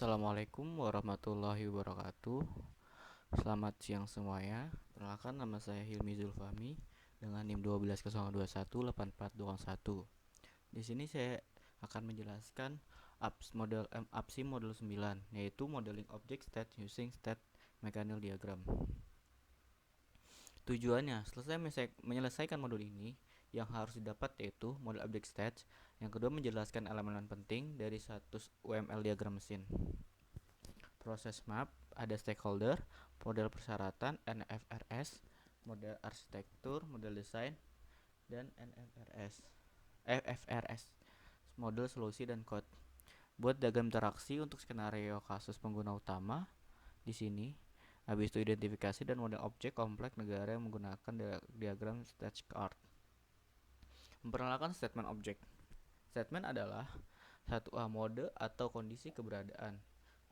Assalamualaikum warahmatullahi wabarakatuh. Selamat siang semuanya. Perkenalkan, nama saya Hilmi Zulfami dengan NIM 1202184201. Di sini saya akan menjelaskan APSI model 9, yaitu Modeling Object State Using State Mechanical Diagram. Tujuannya, selesai menyelesaikan modul ini, yang harus didapat yaitu model object state. Yang kedua, menjelaskan elemen penting dari status UML diagram mesin. Proses map, ada stakeholder, model persyaratan, NFRS, model arsitektur, model desain, dan FFRS, model solusi dan code. Buat diagram interaksi untuk skenario kasus pengguna utama di sini. Habis itu identifikasi dan model objek kompleks negara yang menggunakan diagram stage chart. Memperkenalkan statement objek. Statement adalah satu mode atau kondisi keberadaan.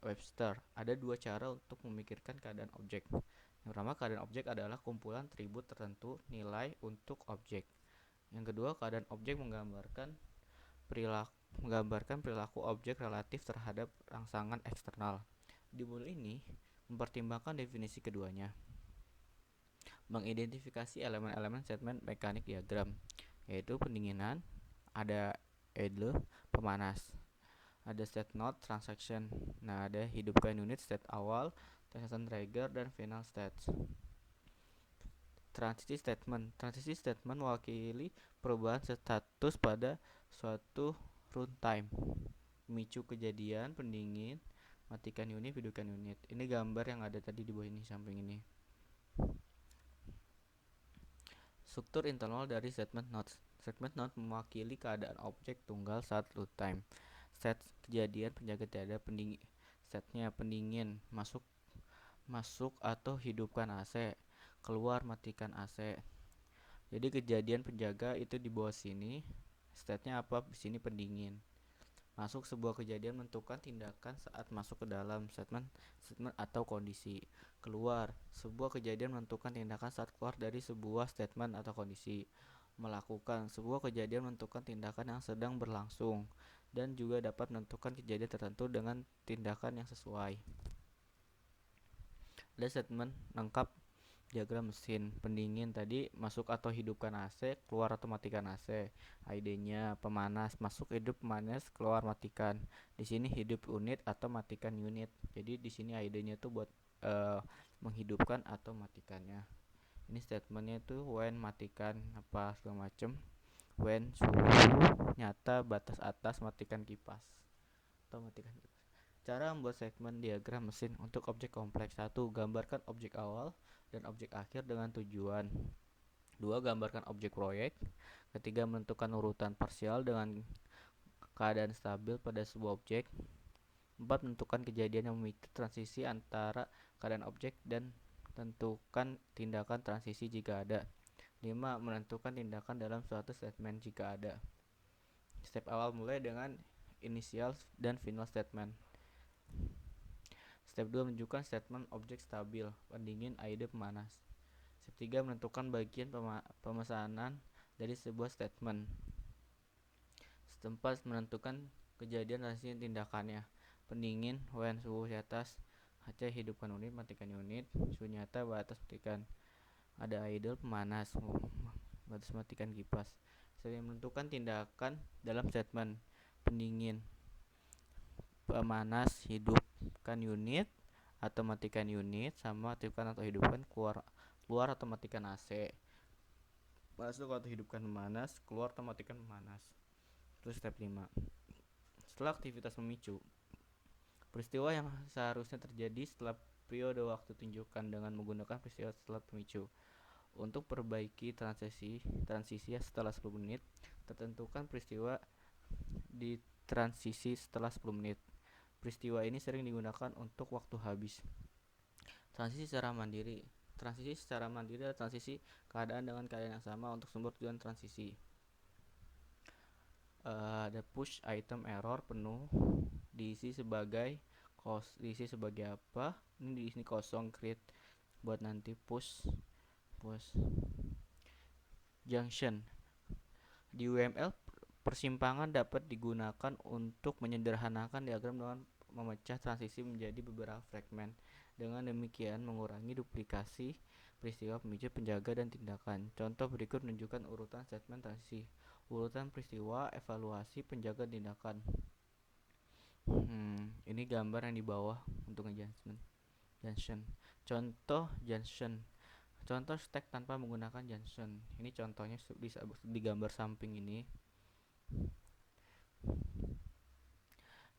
Webster, ada dua cara untuk memikirkan keadaan objek. Yang pertama, keadaan objek adalah kumpulan atribut tertentu nilai untuk objek. Yang kedua, keadaan objek menggambarkan perilaku objek relatif terhadap rangsangan eksternal. Di modul ini mempertimbangkan definisi keduanya. Mengidentifikasi elemen-elemen statement mekanik diagram, yaitu pendinginan, ada idle, pemanas, ada state node transaction. Nah, ada hidupkan unit state awal, transaction trigger, dan final state. Transisi statement mewakili perubahan status pada suatu runtime. Memicu kejadian pendingin, matikan unit, hidupkan unit. Ini gambar yang ada tadi di bawah ini, samping ini. Struktur internal dari statement node. Statement node mewakili keadaan objek tunggal saat runtime. State kejadian penjaga tiada pendingin. State-nya pendingin, masuk atau hidupkan AC, keluar matikan AC. Jadi kejadian penjaga itu di bawah sini. State-nya apa? Di sini pendingin. Masuk, sebuah kejadian menentukan tindakan saat masuk ke dalam statement atau kondisi. Keluar, sebuah kejadian menentukan tindakan saat keluar dari sebuah statement atau kondisi. Melakukan, sebuah kejadian menentukan tindakan yang sedang berlangsung dan juga dapat menentukan kejadian tertentu dengan tindakan yang sesuai. Ada statement lengkap diagram mesin. Pendingin tadi masuk atau hidupkan AC, keluar atau matikan AC. ID-nya pemanas, masuk hidup pemanas, keluar matikan. Di sini hidup unit atau matikan unit. Jadi di sini ID-nya tuh buat menghidupkan atau matikannya. Ini statementnya tuh when matikan apa segala macem. When suhu nyata batas atas, matikan kipas atau matikan kipas. Cara membuat segmen diagram mesin untuk objek kompleks. 1. Gambarkan objek awal dan objek akhir dengan tujuan. 2. Gambarkan objek proyek. Ketiga, menentukan urutan parsial dengan keadaan stabil pada sebuah objek. 4. Menentukan kejadian yang memicu transisi antara keadaan objek dan tentukan tindakan transisi jika ada. 5. Menentukan tindakan dalam suatu statement jika ada. Step awal mulai dengan initial dan final statement. Step 2. Menunjukkan statement objek stabil, pendingin, ID, pemanas. Step 3. Menentukan bagian pemesanan dari sebuah statement. Step 4. Menentukan kejadian transisi tindakannya. Pendingin, when suhu di atas, HC hidupkan unit, matikan unit, suhu nyata batas matikan. Ada idle, pemanas, batas matikan kipas. Step menentukan tindakan dalam statement. Pendingin, pemanas, hidupkan unit atau matikan unit, sama aktifkan atau hidupkan, keluar atau matikan AC, masuk atau hidupkan pemanas, keluar atau matikan pemanas. Terus step 5. Setelah aktivitas memicu, peristiwa yang seharusnya terjadi setelah periode waktu tunjukkan dengan menggunakan peristiwa setelah pemicu. Untuk perbaiki transisi setelah 10 menit, tertentukan peristiwa di transisi setelah 10 menit. Peristiwa ini sering digunakan untuk waktu habis. Transisi secara mandiri adalah transisi keadaan dengan keadaan yang sama untuk sumber tujuan transisi. Ada push item error penuh, diisi sebagai apa? Ini di sini kosong, create buat nanti push junction. Di UML, persimpangan dapat digunakan untuk menyederhanakan diagram dengan memecah transisi menjadi beberapa fragmen. Dengan demikian mengurangi duplikasi peristiwa pemicu, penjaga, dan tindakan. Contoh berikut menunjukkan urutan statement transisi. Urutan peristiwa, evaluasi, penjaga, tindakan. Ini gambar yang di bawah untuk junction. Contoh junction. Contoh stack tanpa menggunakan junction. Ini contohnya di gambar samping ini.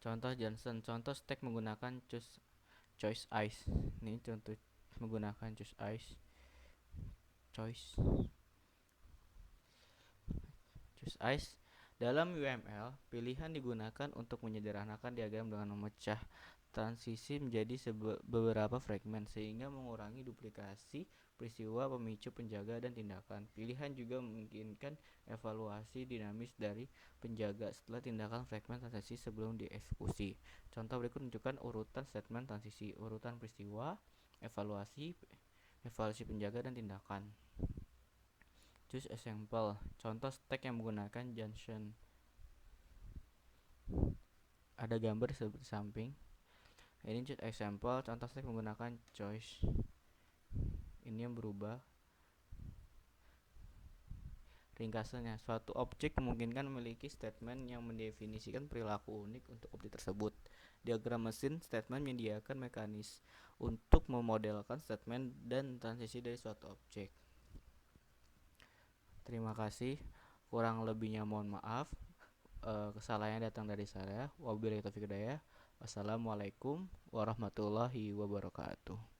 Contoh junction. Contoh stack menggunakan choice ice. Ini contoh menggunakan choice ice. Dalam UML, pilihan digunakan untuk menyederhanakan diagram dengan memecah transisi menjadi beberapa fragmen sehingga mengurangi duplikasi peristiwa pemicu, penjaga, dan tindakan. Pilihan juga memungkinkan evaluasi dinamis dari penjaga setelah tindakan fragmen transisi sebelum dieksekusi. Contoh berikut menunjukkan urutan statement transisi, urutan peristiwa, evaluasi penjaga, dan tindakan. Choose example. Contoh stack yang menggunakan junction. Ada gambar di samping. Ini choose example. Contoh stack menggunakan choice. Ini yang berubah. Ringkasannya, suatu objek memungkinkan memiliki statement yang mendefinisikan perilaku unik untuk objek tersebut. Diagram mesin statement menyediakan mekanisme untuk memodelkan statement dan transisi dari suatu objek. Terima kasih. Kurang lebihnya mohon maaf. Kesalahannya datang dari saya. Wabillahi taufiq hidayah. Wassalamualaikum warahmatullahi wabarakatuh.